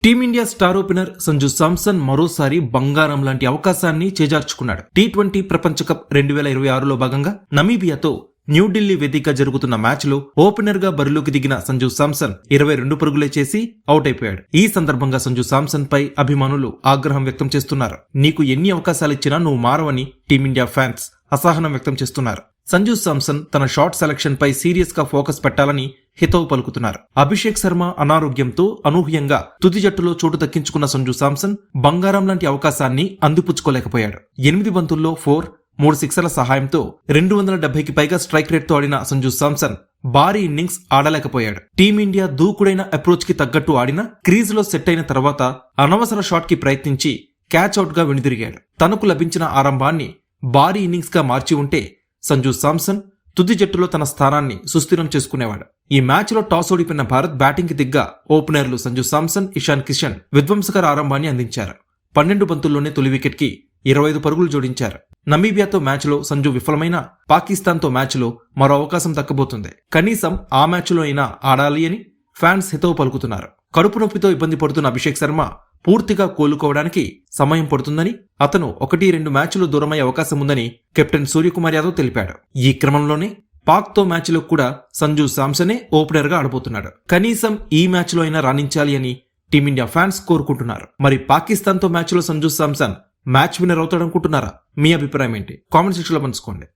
Team India star opener Sanju Samson మరోసారి బంగారం లాంటి అవకాశాన్ని చేజార్చుకున్నాడు. టీ20 ప్రపంచ కప్ 2026లో భాగంగా నమీబియాతో న్యూఢిల్లీ వేదిక జరుగుతున్న మ్యాచ్ లో ఓపెనర్ గా బరిలోకి దిగిన సంజు శాంసన్ 22 పరుగులే చేసి అవుట్ అయిపోయాడు. ఈ సందర్భంగా సంజు శాంసన్ పై అభిమానులు ఆగ్రహం వ్యక్తం చేస్తున్నారు. నీకు ఎన్ని అవకాశాలిచ్చినా నువ్వు మారవని టీమిండియా ఫ్యాన్స్ అసహనం వ్యక్తం చేస్తున్నారు. సంజు శాంసన్ తన షాట్ సెలక్షన్ పై సీరియస్ గా ఫోకస్ పెట్టాలని హితవు పలుకుతున్నారు. అభిషేక్ శర్మ అనారోగ్యంతో అనూహ్యంగా తుది జట్టులో చోటు దక్కించుకున్న సంజు శాంసన్ బంగారం లాంటి అవకాశాన్ని అందిపుచ్చుకోలేకపోయాడు. 8 బంతుల్లో 4, 3 సిక్సర్ల సహాయంతో 270కి పైగా స్ట్రైక్ రేట్ తో ఆడిన సంజు శాంసన్ భారీ ఇన్నింగ్స్ ఆడలేకపోయాడు. టీమిండియా దూకుడైన అప్రోచ్ కి తగ్గట్టు ఆడిన క్రీజ్ లో సెట్ అయిన తర్వాత అనవసర షాట్ కి ప్రయత్నించి క్యాచ్ అవుట్ గా వెనుదిరిగాడు. తనకు లభించిన ఆరంభాన్ని భారీ ఇన్నింగ్స్ గా మార్చి ఉంటే సంజు శాంసన్ తుది జట్టులో తన స్థానాన్ని సుస్థిరం చేసుకునేవాడు. ఈ మ్యాచ్ లో టాస్ ఓడిపోయిన భారత్ బ్యాటింగ్ కి దిగ్గా ఓపెనర్లు సంజు శాంసన్, ఇషాన్ కిషన్ విధ్వంసకర ఆరంభాన్ని అందించారు. 12 బంతుల్లోనే తొలి వికెట్ కి 25 పరుగులు జోడించారు. నమీబియాతో మ్యాచ్ లో సంజు విఫలమైన పాకిస్తాన్ తో మ్యాచ్ లో మరో అవకాశం దక్కబోతుంది. కనీసం ఆ మ్యాచ్ లో అయినా ఆడాలి అని ఫ్యాన్స్ హితవు పలుకుతున్నారు. కడుపు నొప్పితో ఇబ్బంది పడుతున్న అభిషేక్ శర్మ పూర్తిగా కోలుకోవడానికి సమయం పడుతుందని, అతను 1-2 మ్యాచ్లు దూరమయ్యే అవకాశం ఉందని కెప్టెన్ సూర్యకుమార్ యాదవ్ తెలిపాడు. ఈ క్రమంలోనే పాక్ తో మ్యాచ్ లో కూడా సంజు శాంసనే ఓపెనర్ గా ఆడబోతున్నాడు. కనీసం ఈ మ్యాచ్ లో అయినా రాణించాలి అని టీమిండియా ఫ్యాన్స్ కోరుకుంటున్నారు. మరి పాకిస్తాన్ తో మ్యాచ్ లో సంజు శాంసన్ మ్యాచ్ విన్నర్ అవుతాడనుకుంటున్నారా? మీ అభిప్రాయం ఏంటి? కామెంట్ సెక్షన్ లో పంచుకోండి.